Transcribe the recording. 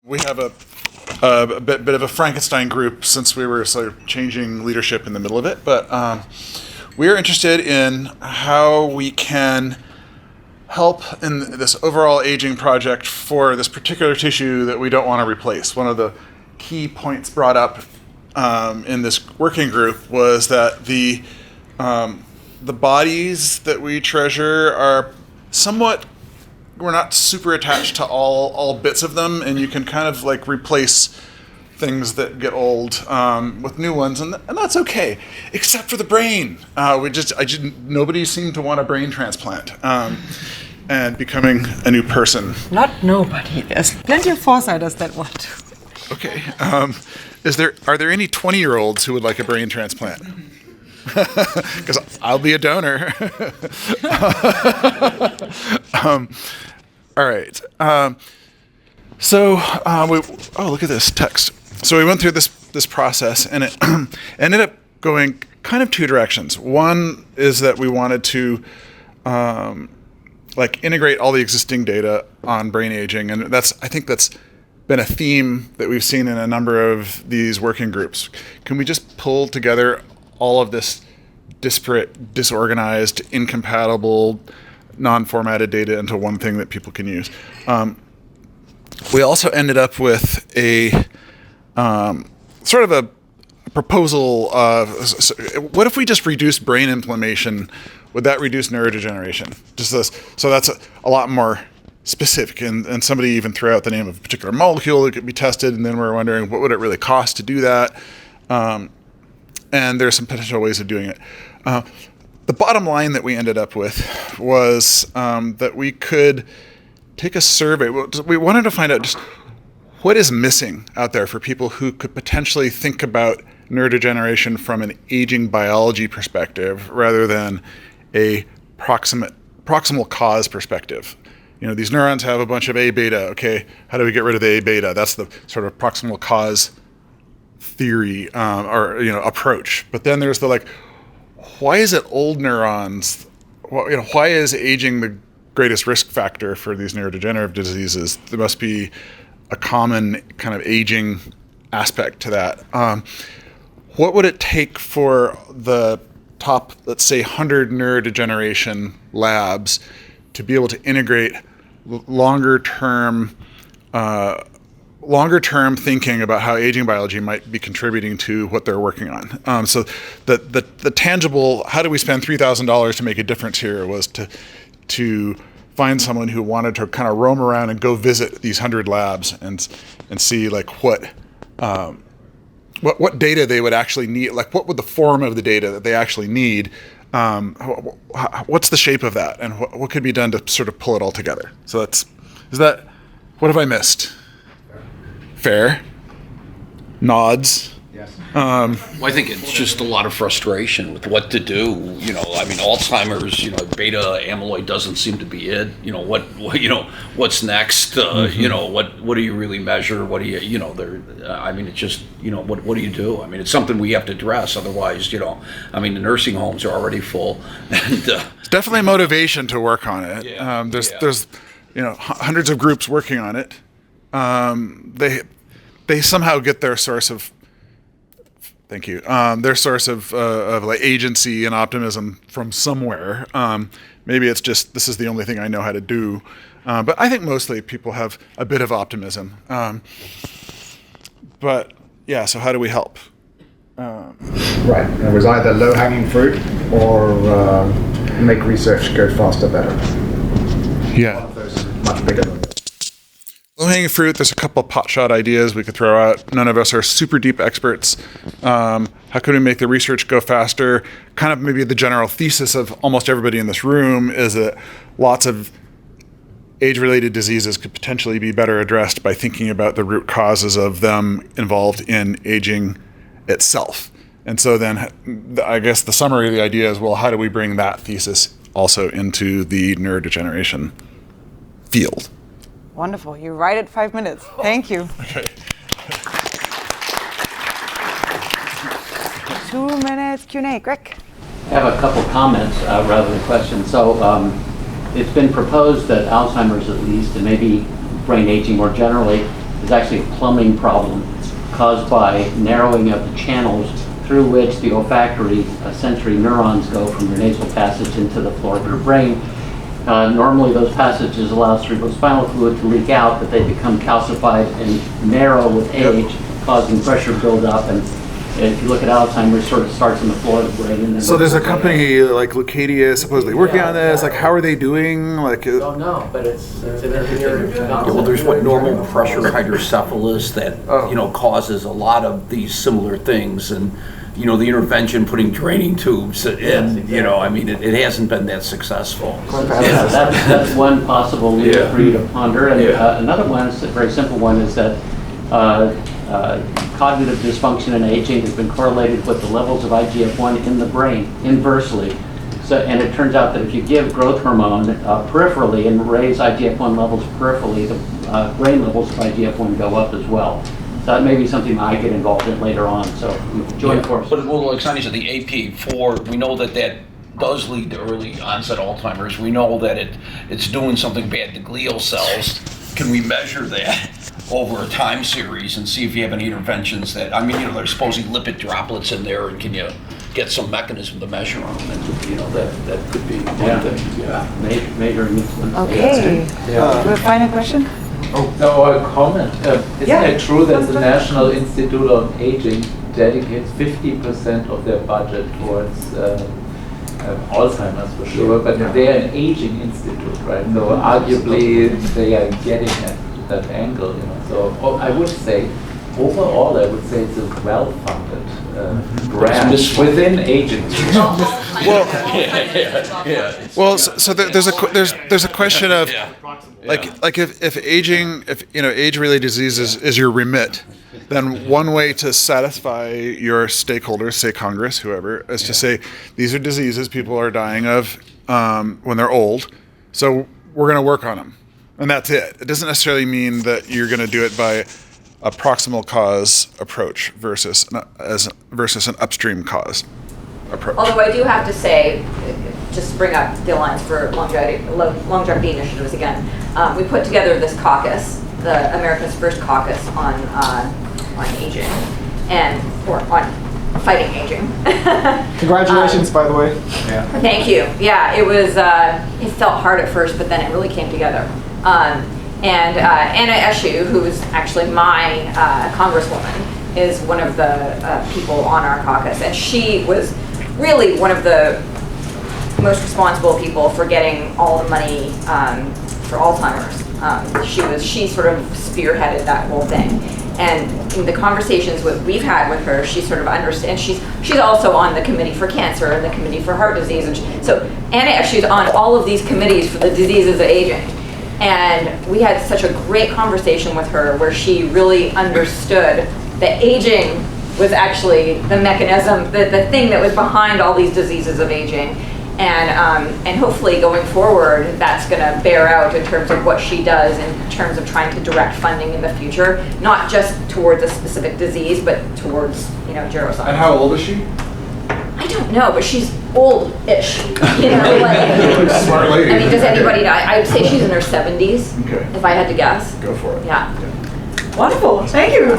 We have a bit of a Frankenstein group since we were sort of changing leadership in the middle of it, but we're interested in how we can help in this overall aging project for this particular tissue that we don't want to replace. One of the key points brought up in this working group was that the bodies that we treasure are somewhat, we're not super attached to all bits of them, and you can kind of like replace things that get old with new ones, and that's okay, except for the brain. Nobody seemed to want a brain transplant and becoming a new person. Not nobody. There's plenty of foresighters that want to. Okay. Are there any 20-year-olds who would like a brain transplant? Because I'll be a donor. All right. Look at this text. So we went through this process, and it ended up going kind of two directions. One is that we wanted to integrate all the existing data on brain aging, and I think that's been a theme that we've seen in a number of these working groups. Can we just pull together all of this disparate, disorganized, incompatible, non-formatted data into one thing that people can use? We also ended up with a sort of a proposal of, what if we just reduce brain inflammation? Would that reduce neurodegeneration? So that's a lot more specific, and somebody even threw out the name of a particular molecule that could be tested, and then we're wondering what would it really cost to do that? And there's some potential ways of doing it. The bottom line that we ended up with was that we could take a survey. We wanted to find out just what is missing out there for people who could potentially think about neurodegeneration from an aging biology perspective rather than a proximal cause perspective. You know, these neurons have a bunch of A beta. Okay, how do we get rid of the A beta? That's the sort of proximal cause theory approach. But then there's the why is it old neurons? Why is aging the greatest risk factor for these neurodegenerative diseases? There must be a common kind of aging aspect to that. What would it take for the top, let's say, 100 neurodegeneration labs to be able to integrate longer term thinking about how aging biology might be contributing to what they're working on? So the tangible, how do we spend $3,000 to make a difference here, was to find someone who wanted to kind of roam around and go visit these 100 labs and see what data they would actually need, what would the form of the data that they actually need, what's the shape of that, and what could be done to sort of pull it all together. So what have I missed? Fair. Nods. Yes. Well, I think it's just a lot of frustration with what to do. Alzheimer's, beta amyloid doesn't seem to be it. What's next? What do you really measure? What do you, it's just, what do you do? It's something we have to address. Otherwise, the nursing homes are already full. And it's definitely a motivation to work on it. Yeah, there's hundreds of groups working on it. They somehow get their source of agency and optimism from somewhere. Maybe it's just, this is the only thing I know how to do. But I think mostly people have a bit of optimism. So how do we help? Right. It was either low-hanging fruit or make research go faster, better. Yeah. One of those is much bigger than Low-hanging fruit, there's a couple potshot ideas we could throw out. None of us are super deep experts. How can we make the research go faster? Kind of maybe the general thesis of almost everybody in this room is that lots of age-related diseases could potentially be better addressed by thinking about the root causes of them involved in aging itself. And so then I guess the summary of the idea is, well, how do we bring that thesis also into the neurodegeneration field? Wonderful. You're right at 5 minutes. Thank you. Okay. 2 minutes Q&A. Greg? I have a couple comments rather than questions. So it's been proposed that Alzheimer's, at least, and maybe brain aging more generally, is actually a plumbing problem caused by narrowing of the channels through which the olfactory sensory neurons go from your nasal passage into the floor of your brain. Normally those passages allow cerebrospinal fluid to leak out, but they become calcified and narrow with age, causing pressure buildup. And if you look at Alzheimer's, sort of starts in the floor of the brain. And then So there's a company like Lucadia supposedly working on this. Like, how are they doing? Like, don't know, but it's an engineering. Yeah, well, there's what normal pressure hydrocephalus that causes a lot of these similar things, and the intervention putting draining tubes in. I mean, it hasn't been that successful. Yeah, that's one possible lead for you to ponder. And another one, a very simple one, is that cognitive dysfunction and aging has been correlated with the levels of IGF-1 in the brain inversely. So, and it turns out that if you give growth hormone peripherally and raise IGF-1 levels peripherally, the brain levels of IGF-1 go up as well. So that may be something I get involved in later on. So join the course. But like Sonny said, the AP4, we know that does lead to early onset Alzheimer's. We know that it's doing something bad to glial cells. Can we measure that over a time series and see if you have any interventions that, there's supposedly lipid droplets in there, and can you get some mechanism to measure them? And, that could be one thing. Yeah. Measuring insulin. Okay. A final question? No, a comment. Isn't it true that the National Institute on Aging dedicates 50% of their budget towards Alzheimer's for sure, but they're an aging institute, right? So arguably they are getting at that angle, So I would say, overall, it's a well-funded grant within aging. well, so there's a question of like if aging, age-related diseases is your remit, then one way to satisfy your stakeholders, say Congress, whoever, is to say these are diseases people are dying of when they're old, so we're going to work on them, and that's it. It doesn't necessarily mean that you're going to do it by a proximal cause approach versus an upstream cause approach. Although I do have to say, just to bring up the Alliance for Longevity Initiatives again, we put together this caucus, the America's first caucus on aging, or on fighting aging. Congratulations, by the way. Thank you. Yeah, it was. It felt hard at first, but then it really came together. And Anna Eshoo, who is actually my congresswoman, is one of the people on our caucus, and she was really one of the most responsible people for getting all the money for Alzheimer's. She sort of spearheaded that whole thing. And in the conversations we've had with her, she sort of understands. She's also on the committee for cancer and the committee for heart disease, and so Anna Eshoo's on all of these committees for the diseases of aging. And we had such a great conversation with her where she really understood that aging was actually the mechanism, the thing that was behind all these diseases of aging. And hopefully going forward, that's going to bear out in terms of what she does in terms of trying to direct funding in the future, not just towards a specific disease, but towards, geroscience. And how old is she? I don't know, but she's old-ish. Smart lady. I mean, does anybody know? I would say she's in her 70s, Okay. if I had to guess. Go for it. Yeah. Wonderful. Thank you.